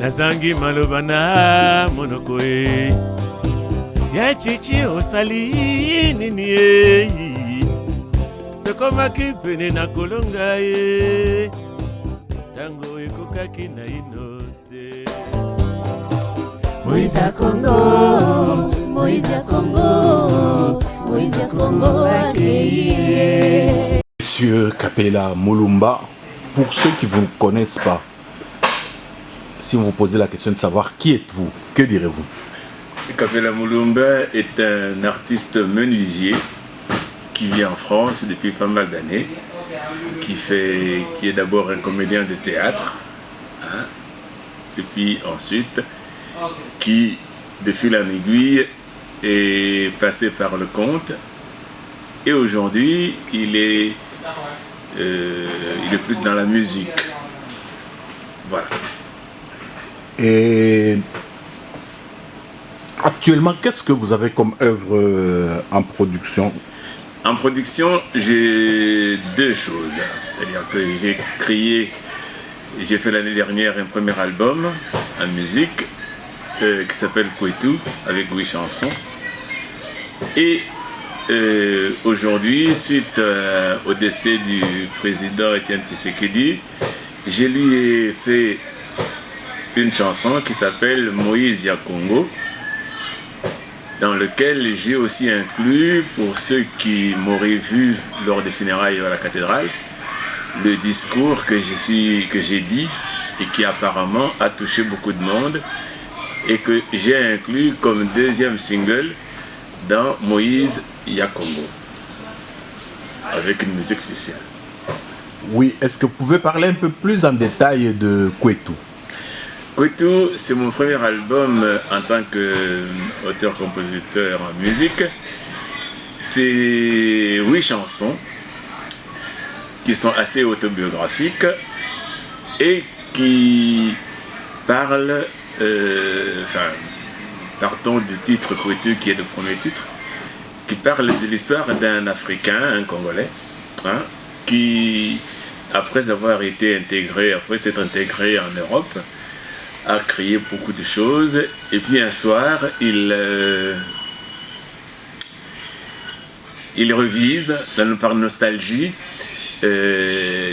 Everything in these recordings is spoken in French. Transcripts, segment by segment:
Nazangi malobana monokoe ya chichi osali nini Tokoma kipene na kolonga Tango ekokaki na inote Moïse Congo, Moïse Congo, Moïse Congo accueilli. Monsieur Kapela Mulumba, pour ceux qui ne vous connaissent pas, si on vous posait la question de savoir qui êtes-vous, que direz-vous? Kapela Mulumba est un artiste menuisier qui vit en France depuis pas mal d'années, qui est d'abord un comédien de théâtre, hein, et puis ensuite qui, de fil en aiguille, est passé par le conte, et aujourd'hui il est plus dans la musique. Voilà. Et actuellement, qu'est-ce que vous avez comme œuvre en production? En production, j'ai deux choses. C'est-à-dire que j'ai fait l'année dernière un premier album en musique qui s'appelle Kwetu, avec 8 chansons. Et aujourd'hui, suite au décès du président Etienne Tshisekedi, je lui ai fait une chanson qui s'appelle Moïse ya Congo, dans lequel j'ai aussi inclus, pour ceux qui m'auraient vu lors des funérailles à la cathédrale, le discours que j'ai dit et qui apparemment a touché beaucoup de monde et que j'ai inclus comme deuxième single dans Moïse ya Congo, avec une musique spéciale. Oui, est-ce que vous pouvez parler un peu plus en détail de Kwetu? Kwetu, c'est mon premier album en tant qu'auteur-compositeur en musique. C'est 8 chansons qui sont assez autobiographiques et qui parlent, partons du titre Kwetu qui est le premier titre, qui parle de l'histoire d'un Africain, un Congolais, hein, qui, après s'être intégré en Europe, a créé beaucoup de choses, et puis un soir il revise par nostalgie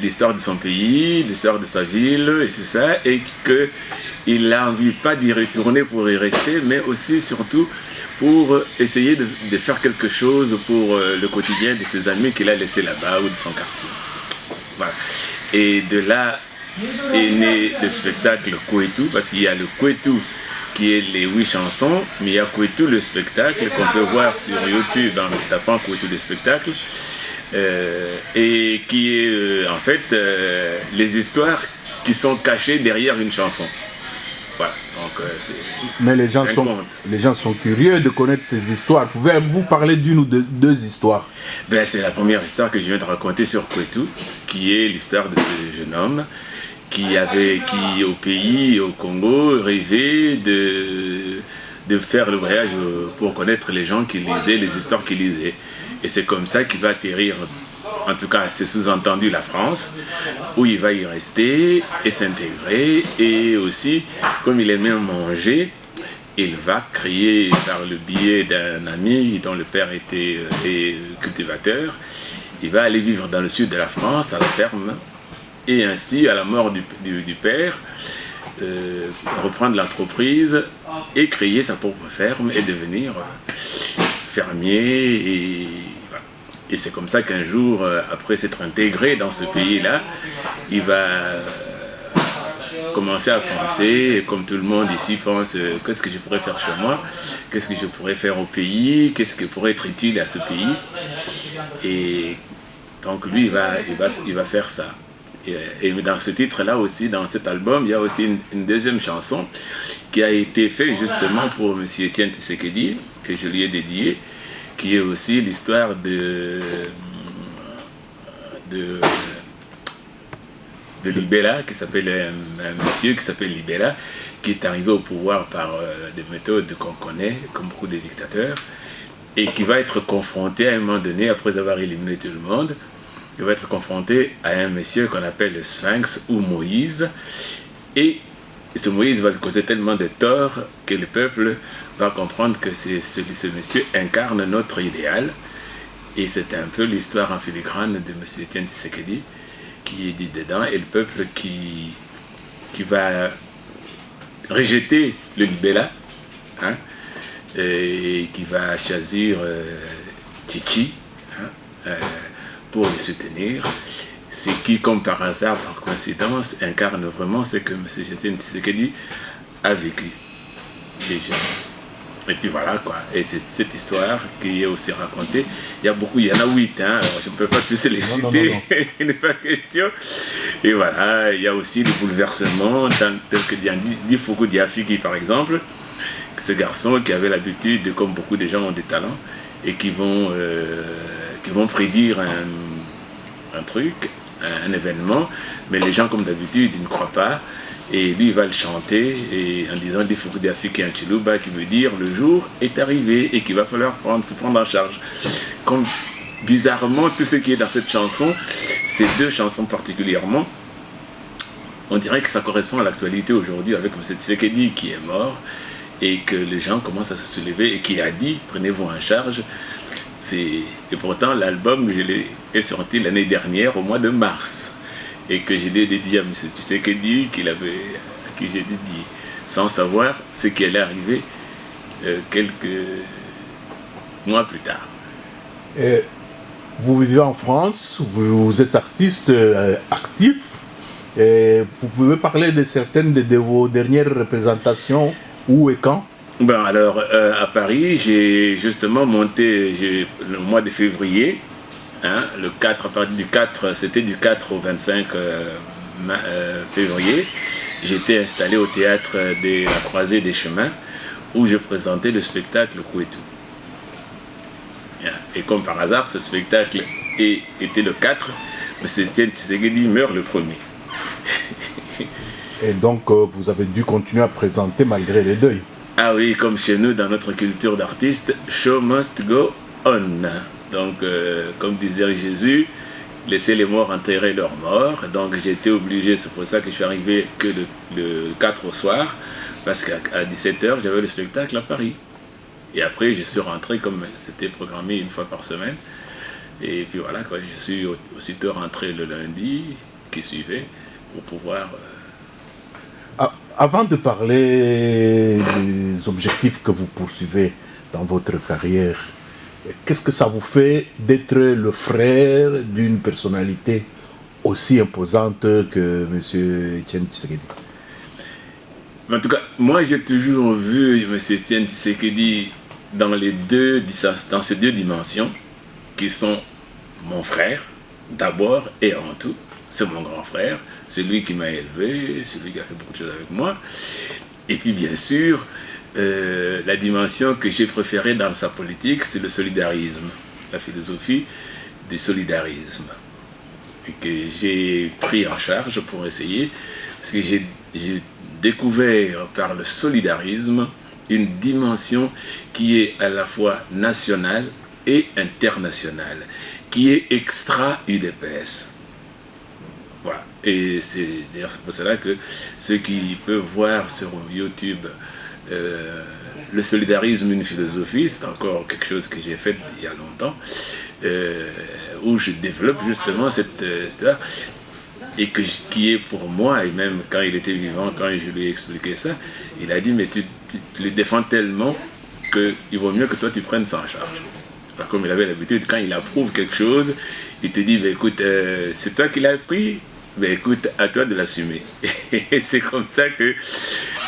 l'histoire de son pays, l'histoire de sa ville et tout ça, et qu'il a envie pas d'y retourner pour y rester, mais aussi surtout pour essayer de faire quelque chose pour le quotidien de ses amis qu'il a laissés là-bas ou de son quartier. Voilà. Et de là est né le spectacle Kwetu, parce qu'il y a le Kwetu qui est les 8 chansons, mais il y a Kwetu le spectacle qu'on peut voir sur YouTube en tapant Kwetu le spectacle, et qui est en fait les histoires qui sont cachées derrière une chanson. Voilà. Donc, mais les gens sont curieux de connaître ces histoires. Pouvez-vous parler d'une ou deux histoires? C'est la première histoire que je viens de raconter sur Kwetu, qui est l'histoire de ce jeune homme qui au pays, au Congo, rêvait de faire le voyage pour connaître les gens qui lisaient, les histoires qu'il lisait. Et c'est comme ça qu'il va atterrir, en tout cas c'est sous-entendu la France, où il va y rester et s'intégrer. Et aussi, comme il aimait manger, il va créer par le biais d'un ami dont le père était cultivateur, il va aller vivre dans le sud de la France, à la ferme, et ainsi, à la mort du père, reprendre l'entreprise et créer sa propre ferme et devenir fermier. Et c'est comme ça qu'un jour, après s'être intégré dans ce pays-là, il va commencer à penser, comme tout le monde ici pense, qu'est-ce que je pourrais faire chez moi, qu'est-ce que je pourrais faire au pays, qu'est-ce qui pourrait être utile à ce pays. Et donc lui, il va faire ça. Et dans ce titre-là aussi, dans cet album, il y a aussi une deuxième chanson qui a été faite justement pour M. Etienne Tshisekedi, que je lui ai dédié, qui est aussi l'histoire de Libella, qui s'appelle un monsieur qui s'appelle Libella, qui est arrivé au pouvoir par des méthodes qu'on connaît, comme beaucoup de dictateurs, et qui va être confronté à un moment donné, après avoir éliminé tout le monde, il va être confronté à un monsieur qu'on appelle le Sphinx ou Moïse, et Et ce Moïse va lui causer tellement de tort que le peuple va comprendre que ce monsieur incarne notre idéal. Et c'est un peu l'histoire en filigrane de M. Etienne Tshisekedi qui est dit dedans, et le peuple qui va rejeter le Libella, hein, et qui va choisir Tchichi, hein, pour les soutenir. C'est qui, comme par hasard, par coïncidence, incarne vraiment ce que M. Etienne Tshisekedi a vécu déjà. Et puis voilà quoi, et c'est cette histoire qui est aussi racontée. Il y en a 8, hein, alors je ne peux pas tous les citer, il n'est pas question. Et voilà, il y a aussi des bouleversements, tels que Difoku Diafiki par exemple, ce garçon qui avait l'habitude, comme beaucoup de gens ont des talents, et qui vont prédire un truc, un événement, mais les gens comme d'habitude, ils ne croient pas. Et lui, il va le chanter et en disant des Foukou d'Afrique et un Chiluba, qui veut dire le jour est arrivé et qu'il va falloir se prendre en charge. Comme bizarrement, tout ce qui est dans cette chanson, ces 2 chansons particulièrement, on dirait que ça correspond à l'actualité aujourd'hui avec M. Tshisekedi qui est mort et que les gens commencent à se soulever et qui a dit prenez-vous en charge. Et pourtant, l'album, je l'ai sorti l'année dernière au mois de mars. Et que je l'ai dédié à M. Tshisekedi, à qui j'ai dédié, sans savoir ce qui allait arriver quelques mois plus tard. Et vous vivez en France, vous êtes artiste actif, et vous pouvez parler de certaines de vos dernières représentations, où et quand? Ben alors, à Paris, j'ai justement monté le mois de février. Hein, le 4, à partir du 4, c'était du 4 au 25 février, j'étais installé au théâtre de la Croisée des Chemins où je présentais le spectacle Kwetu. Et comme par hasard, ce spectacle était le 4, mais Etienne Tshisekedi meurt le 1er. Et donc vous avez dû continuer à présenter malgré les deuils. Ah oui, comme chez nous, dans notre culture d'artiste, show must go on. Donc, comme disait Jésus, laissez les morts enterrer leurs morts. Donc, j'ai été obligé, c'est pour ça que je suis arrivé que le 4 au soir, parce qu'à 17h, j'avais le spectacle à Paris. Et après, je suis rentré comme c'était programmé une fois par semaine. Et puis voilà, quoi, je suis aussitôt rentré le lundi qui suivait pour pouvoir... Avant de parler des objectifs que vous poursuivez dans votre carrière, qu'est-ce que ça vous fait d'être le frère d'une personnalité aussi imposante que M. Etienne Tshisekedi? En tout cas, moi j'ai toujours vu M. Etienne Tshisekedi dans ces 2 dimensions qui sont mon frère, d'abord et avant tout. C'est mon grand frère, c'est lui qui m'a élevé, c'est lui qui a fait beaucoup de choses avec moi. Et puis bien sûr, la dimension que j'ai préférée dans sa politique, c'est le solidarisme, la philosophie du solidarisme, et que j'ai pris en charge pour essayer, parce que j'ai découvert par le solidarisme une dimension qui est à la fois nationale et internationale, qui est extra-UDPS. Voilà. Et c'est d'ailleurs pour cela que ceux qui peuvent voir sur YouTube le solidarisme, une philosophie, c'est encore quelque chose que j'ai fait il y a longtemps, où je développe justement cette histoire, et qui est pour moi, et même quand il était vivant, quand je lui ai expliqué ça, il a dit mais tu le défends tellement qu'il vaut mieux que toi tu prennes ça en charge. Alors, comme il avait l'habitude, quand il approuve quelque chose, il te dit écoute, c'est toi qui l'as pris, écoute, à toi de l'assumer. Et c'est comme ça que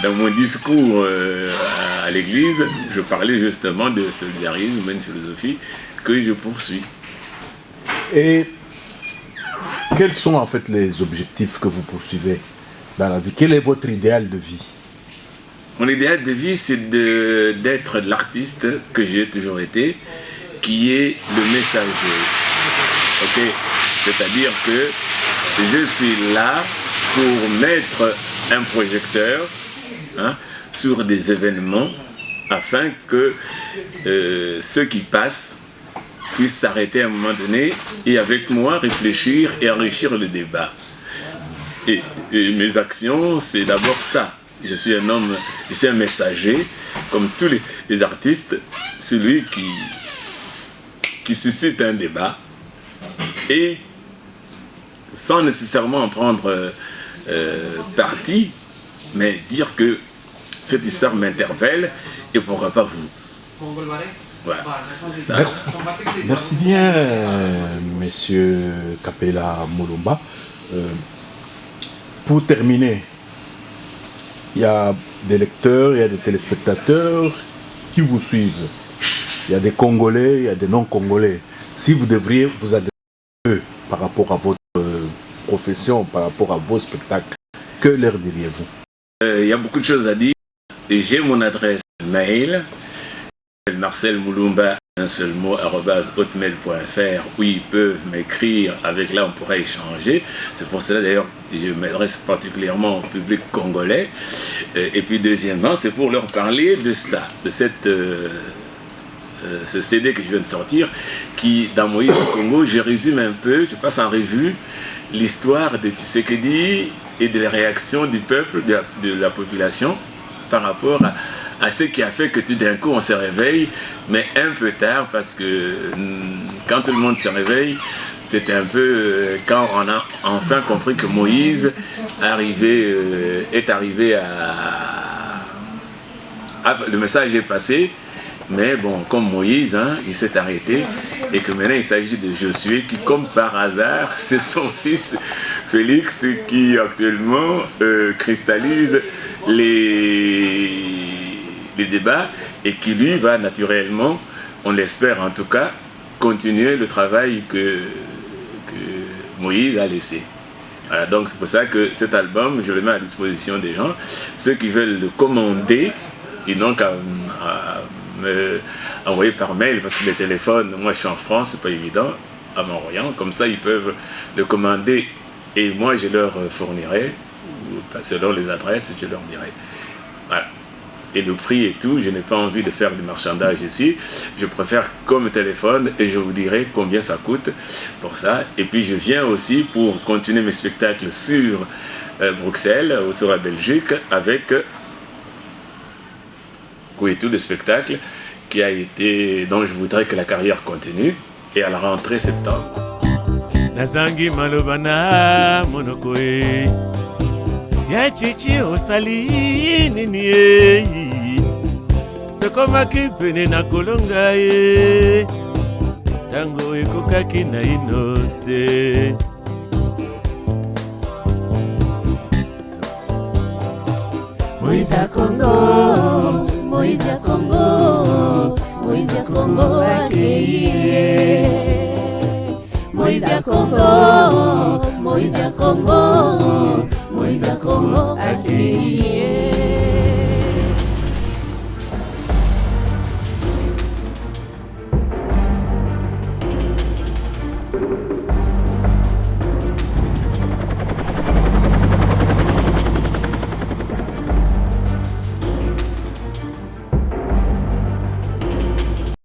dans mon discours à l'église, je parlais justement de solidarisme, une philosophie que je poursuis. Et quels sont en fait les objectifs que vous poursuivez dans la vie? Quel est votre idéal de vie? Mon idéal de vie, c'est d'être l'artiste que j'ai toujours été, qui est le messager. Ok? C'est-à-dire que je suis là pour mettre un projecteur sur des événements afin que ceux qui passent puissent s'arrêter à un moment donné et avec moi réfléchir et enrichir le débat. Et mes actions, c'est d'abord ça. je suis un homme, je suis un messager, comme tous les artistes, celui qui suscite un débat et sans nécessairement en prendre parti, mais dire que cette histoire m'interpelle et pourquoi pas vous. Voilà, ça. Merci bien, Monsieur Kapela Mulumba. Pour terminer, il y a des lecteurs, il y a des téléspectateurs qui vous suivent. Il y a des Congolais, il y a des non-Congolais. Si vous devriez vous adresser à eux par rapport à votre profession, par rapport à vos spectacles, que leur diriez-vous? Il y a beaucoup de choses à dire. J'ai mon adresse mail, Marcel Mulumba, un seul mot, @hotmail.fr, où ils peuvent m'écrire, avec là on pourra échanger. C'est pour cela d'ailleurs je m'adresse particulièrement au public congolais. Et puis deuxièmement, c'est pour leur parler de ça, de cette... ce CD que je viens de sortir, qui, dans Moïse au Congo, je résume un peu, je passe en revue l'histoire de Tshisekedi et de la réaction du peuple, de la population, par rapport à ce qui a fait que tout d'un coup on se réveille, mais un peu tard, parce que quand tout le monde se réveille, c'était un peu quand on a enfin compris que Moïse est arrivé le message est passé. Mais bon, comme Moïse, hein, il s'est arrêté et que maintenant il s'agit de Josué qui, comme par hasard, c'est son fils Félix qui actuellement cristallise les débats et qui lui va naturellement, on l'espère en tout cas, continuer le travail que Moïse a laissé. Voilà, donc c'est pour ça que cet album, je le mets à disposition des gens. Ceux qui veulent le commander, ils n'ont qu'à me envoyer par mail, parce que les téléphones, moi je suis en France, c'est pas évident, à m'envoyant, comme ça ils peuvent le commander et moi je leur fournirai, selon les adresses, je leur dirai. Voilà. Et le prix et tout, je n'ai pas envie de faire du marchandage ici, je préfère comme téléphone et je vous dirai combien ça coûte pour ça. Et puis je viens aussi pour continuer mes spectacles sur Bruxelles ou sur la Belgique avec Kouetou, le spectacle dont je voudrais que la carrière continue, et à la rentrée septembre. Nazangi malobana monokoe ya chichi osali nini tokomaki pene na kolonga ye tango ekokaki na ino te. Moïse à Congo, Moïse à Congo, Moïse à Congo accueilli. Moïse à Congo, Moïse à Congo.